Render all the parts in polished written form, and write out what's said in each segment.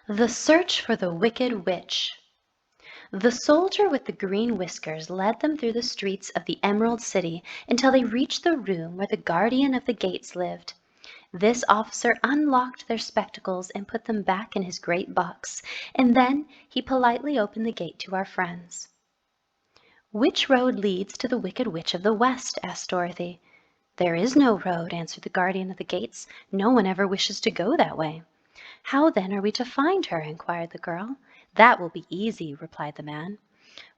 The Search for the Wicked Witch. The soldier with the green whiskers led them through the streets of the Emerald City until they reached the room where the guardian of the gates lived. This officer unlocked their spectacles and put them back in his great box, and then he politely opened the gate to our friends. "Which road leads to the Wicked Witch of the West?" asked Dorothy. "There is no road," answered the guardian of the gates. "No one ever wishes to go that way." "How then are we to find her?" inquired the girl. "That will be easy," replied the man.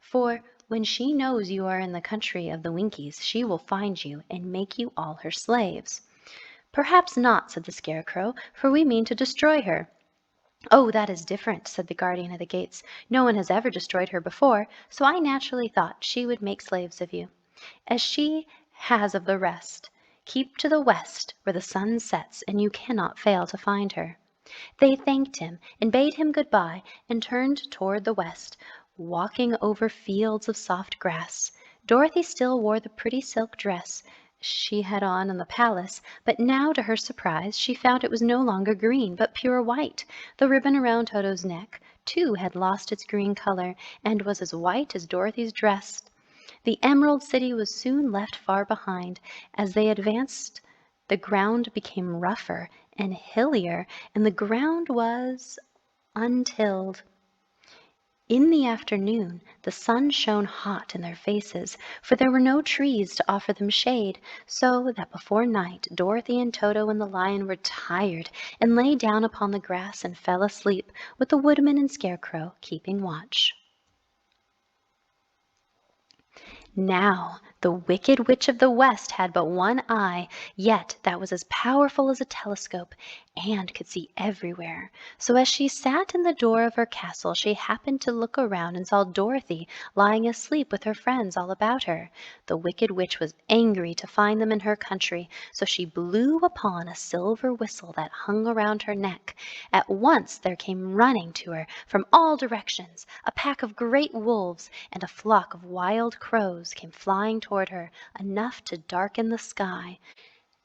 "For when she knows you are in the country of the Winkies, she will find you and make you all her slaves." "Perhaps not," said the Scarecrow, "for we mean to destroy her." "Oh, that is different," said the guardian of the gates. "No one has ever destroyed her before, so I naturally thought she would make slaves of you, as she has of the rest. Keep to the west, where the sun sets, and you cannot fail to find her." They thanked him and bade him good bye, and turned toward the west, walking over fields of soft grass. Dorothy still wore the pretty silk dress she had on in the palace, but now to her surprise she found it was no longer green, but pure white. The ribbon around Toto's neck, too, had lost its green color, and was as white as Dorothy's dress. The Emerald City was soon left far behind. As they advanced, the ground became rougher and hillier, and the ground was untilled. In the afternoon the sun shone hot in their faces, for there were no trees to offer them shade, so that before night Dorothy and Toto and the lion were tired and lay down upon the grass and fell asleep, with the Woodman and Scarecrow keeping watch. Now the Wicked Witch of the West had but one eye, yet that was as powerful as a telescope, and could see everywhere. So as she sat in the door of her castle she happened to look around and saw Dorothy lying asleep with her friends all about her. The Wicked Witch was angry to find them in her country, so she blew upon a silver whistle that hung around her neck. At once there came running to her from all directions a pack of great wolves, and a flock of wild crows came flying toward her, enough to darken the sky.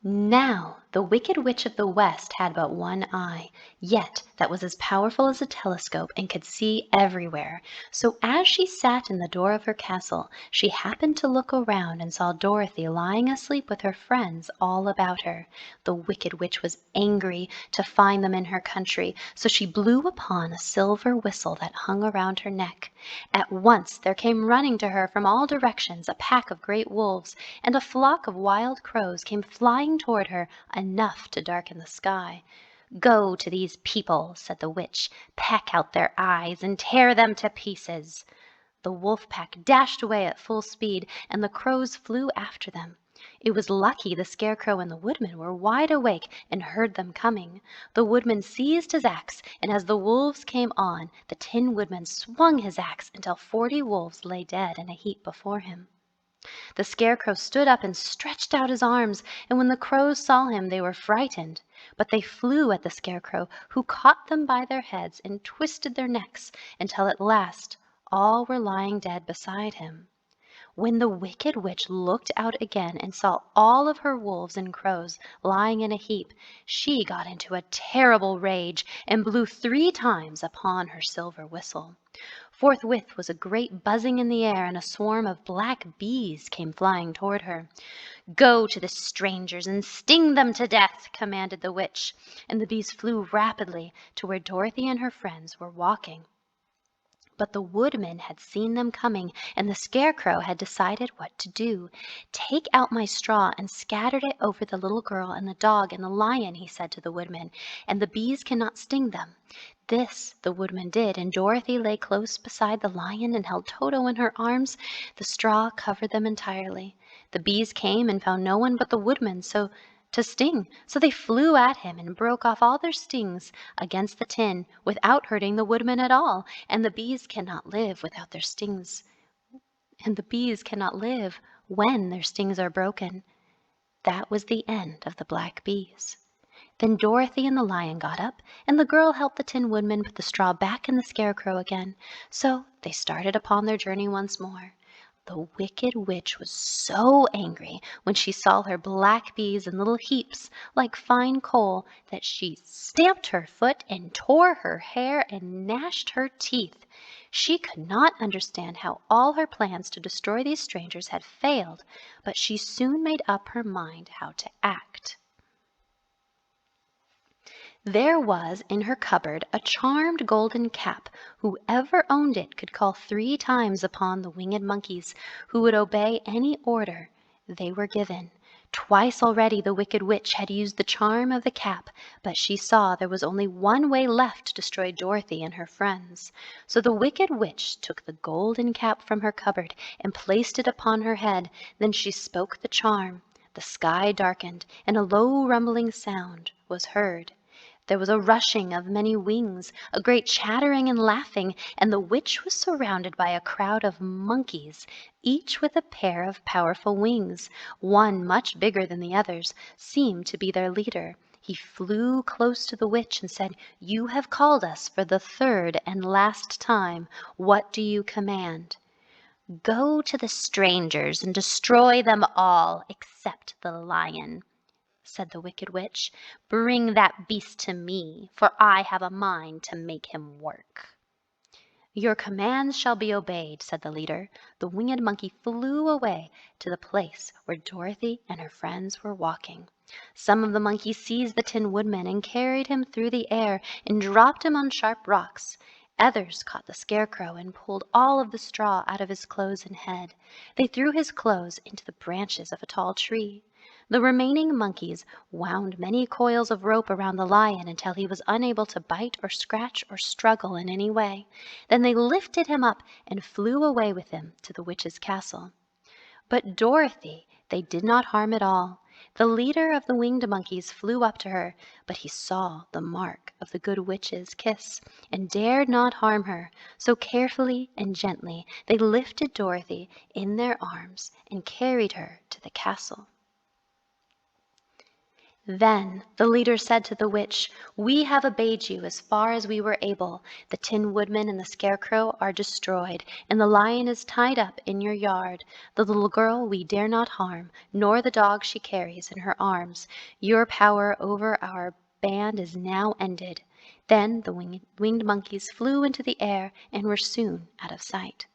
Now the Wicked Witch of the West had but one eye, yet that was as powerful as a telescope and could see everywhere. So as she sat in the door of her castle, she happened to look around and saw Dorothy lying asleep with her friends all about her. The Wicked Witch was angry to find them in her country, so she blew upon a silver whistle that hung around her neck. At once there came running to her from all directions a pack of great wolves, and a flock of wild crows came flying toward her, enough to darken the sky. "Go to these people," said the witch, "peck out their eyes and tear them to pieces." The wolf pack dashed away at full speed, and the crows flew after them. It was lucky the Scarecrow and the Woodman were wide awake and heard them coming. The Woodman seized his axe, and as the wolves came on, the Tin Woodman swung his axe until 40 wolves lay dead in a heap before him. The Scarecrow stood up and stretched out his arms, and when the crows saw him they were frightened. But they flew at the Scarecrow, who caught them by their heads and twisted their necks, until at last all were lying dead beside him. When the Wicked Witch looked out again and saw all of her wolves and crows lying in a heap, she got into a terrible rage and blew 3 times upon her silver whistle. Forthwith was a great buzzing in the air, and a swarm of black bees came flying toward her. "Go to the strangers and sting them to death," commanded the witch, and the bees flew rapidly to where Dorothy and her friends were walking. But the Woodman had seen them coming, and the Scarecrow had decided what to do. "Take out my straw and scatter it over the little girl and the dog and the lion," he said to the Woodman, "and the bees cannot sting them." This the Woodman did, and Dorothy lay close beside the lion and held Toto in her arms. The straw covered them entirely. The bees came and found no one but the Woodman to sting, so they flew at him and broke off all their stings against the tin without hurting the Woodman at all, and the bees cannot live without their stings, and the bees cannot live when their stings are broken. That was the end of the black bees. Then Dorothy and the lion got up, and the girl helped the Tin Woodman put the straw back in the Scarecrow again. So they started upon their journey once more. The wicked witch was so angry when she saw her black bees in little heaps like fine coal that she stamped her foot and tore her hair and gnashed her teeth. She could not understand how all her plans to destroy these strangers had failed, but she soon made up her mind how to act. There was in her cupboard a charmed golden cap. Whoever owned it could call 3 times upon the winged monkeys, who would obey any order they were given. Twice already the wicked witch had used the charm of the cap, but she saw there was only one way left to destroy Dorothy and her friends. So the wicked witch took the golden cap from her cupboard and placed it upon her head. Then she spoke the charm. The sky darkened, and a low rumbling sound was heard. There was a rushing of many wings, a great chattering and laughing, and the witch was surrounded by a crowd of monkeys, each with a pair of powerful wings. One, much bigger than the others, seemed to be their leader. He flew close to the witch and said, "You have called us for the 3rd and last time. What do you command?" "Go to the strangers and destroy them all except the lion," said the wicked witch. "Bring that beast to me, for I have a mind to make him work." "Your commands shall be obeyed," said the leader. The winged monkey flew away to the place where Dorothy and her friends were walking. Some of the monkeys seized the Tin Woodman and carried him through the air and dropped him on sharp rocks. Others caught the Scarecrow and pulled all of the straw out of his clothes and head. They threw his clothes into the branches of a tall tree. The remaining monkeys wound many coils of rope around the lion until he was unable to bite or scratch or struggle in any way. Then they lifted him up and flew away with him to the witch's castle. But Dorothy they did not harm at all. The leader of the winged monkeys flew up to her, but he saw the mark of the good witch's kiss and dared not harm her. So carefully and gently they lifted Dorothy in their arms and carried her to the castle. Then the leader said to the witch, "We have obeyed you as far as we were able. The Tin Woodman and the Scarecrow are destroyed, and the lion is tied up in your yard. The little girl we dare not harm, nor the dog she carries in her arms. Your power over our band is now ended." Then the winged monkeys flew into the air and were soon out of sight.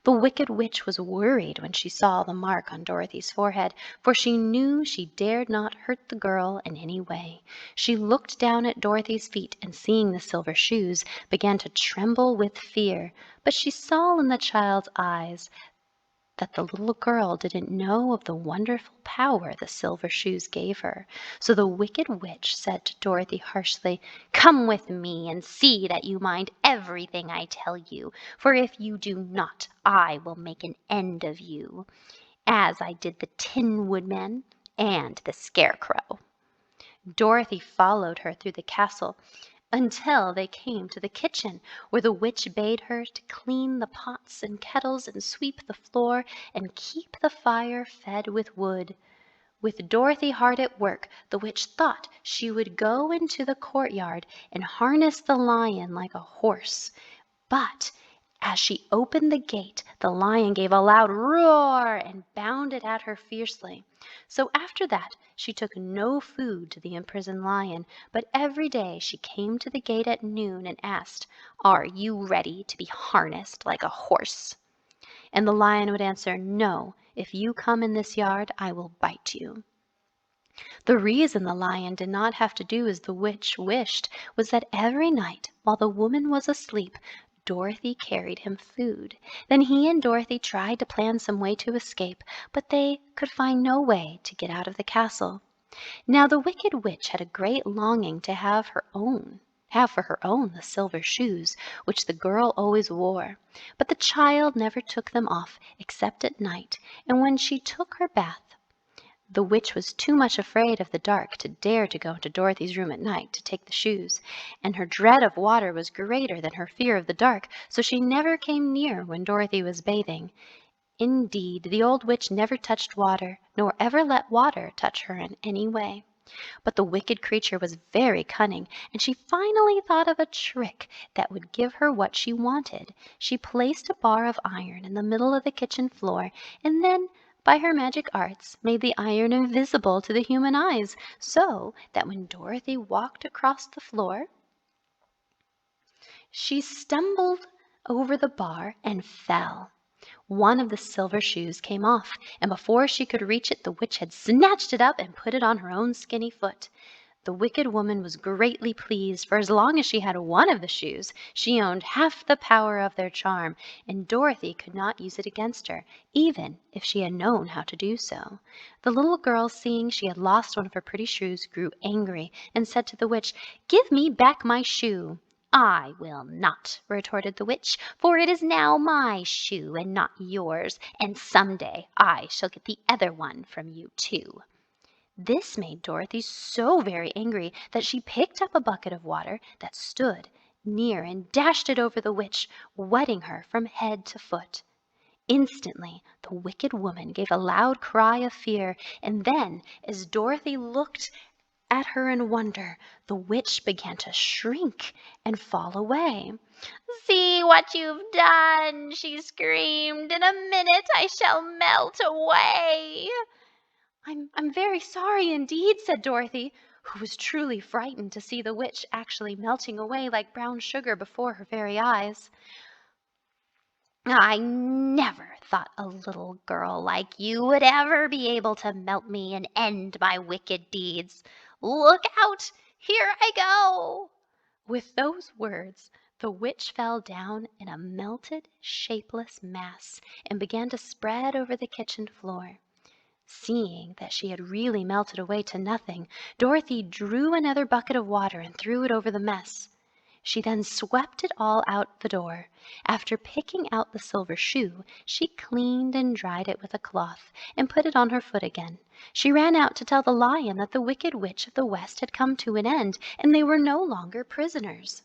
The wicked witch was worried when she saw the mark on Dorothy's forehead, for she knew she dared not hurt the girl in any way. She looked down at Dorothy's feet and, seeing the silver shoes, began to tremble with fear. But she saw in the child's eyes that the little girl didn't know of the wonderful power the silver shoes gave her. So the wicked witch said to Dorothy harshly, "Come with me and see that you mind everything I tell you, for if you do not, I will make an end of you, as I did the Tin Woodman and the Scarecrow." Dorothy followed her through the castle until they came to the kitchen, where the witch bade her to clean the pots and kettles and sweep the floor and keep the fire fed with wood. With Dorothy hard at work, the witch thought she would go into the courtyard and harness the lion like a horse. But as she opened the gate, the lion gave a loud roar and bounded at her fiercely. So after that she took no food to the imprisoned lion, but every day she came to the gate at noon and asked, "Are you ready to be harnessed like a horse?" And the lion would answer, "No, if you come in this yard, I will bite you." The reason the lion did not have to do as the witch wished was that every night, while the woman was asleep, Dorothy carried him food. Then he and Dorothy tried to plan some way to escape, but they could find no way to get out of the castle. Now the wicked witch had a great longing to have for her own the silver shoes which the girl always wore. But the child never took them off except at night, and when she took her bath. The witch was too much afraid of the dark to dare to go into Dorothy's room at night to take the shoes, and her dread of water was greater than her fear of the dark, so she never came near when Dorothy was bathing. Indeed, the old witch never touched water, nor ever let water touch her in any way. But the wicked creature was very cunning, and she finally thought of a trick that would give her what she wanted. She placed a bar of iron in the middle of the kitchen floor, and then, by her magic arts, made the iron invisible to the human eyes, so that when Dorothy walked across the floor, she stumbled over the bar and fell. One of the silver shoes came off, and before she could reach it the witch had snatched it up and put it on her own skinny foot. The wicked woman was greatly pleased, for as long as she had one of the shoes, she owned half the power of their charm, and Dorothy could not use it against her, even if she had known how to do so. The little girl, seeing she had lost one of her pretty shoes, grew angry, and said to the witch, "Give me back my shoe." "I will not," retorted the witch, "for it is now my shoe and not yours, and some day I shall get the other one from you too." This made Dorothy so very angry that she picked up a bucket of water that stood near and dashed it over the witch, wetting her from head to foot. Instantly the wicked woman gave a loud cry of fear, and then, as Dorothy looked at her in wonder, the witch began to shrink and fall away. "See what you've done!" she screamed. "In a minute I shall melt away." I'm very sorry indeed," said Dorothy, who was truly frightened to see the witch actually melting away like brown sugar before her very eyes. "I never thought a little girl like you would ever be able to melt me and end my wicked deeds. Look out! Here I go!" With those words, the witch fell down in a melted, shapeless mass and began to spread over the kitchen floor. Seeing that she had really melted away to nothing, Dorothy drew another bucket of water and threw it over the mess. She then swept it all out the door. After picking out the silver shoe, she cleaned and dried it with a cloth, and put it on her foot again. She ran out to tell the lion that the wicked witch of the West had come to an end, and they were no longer prisoners.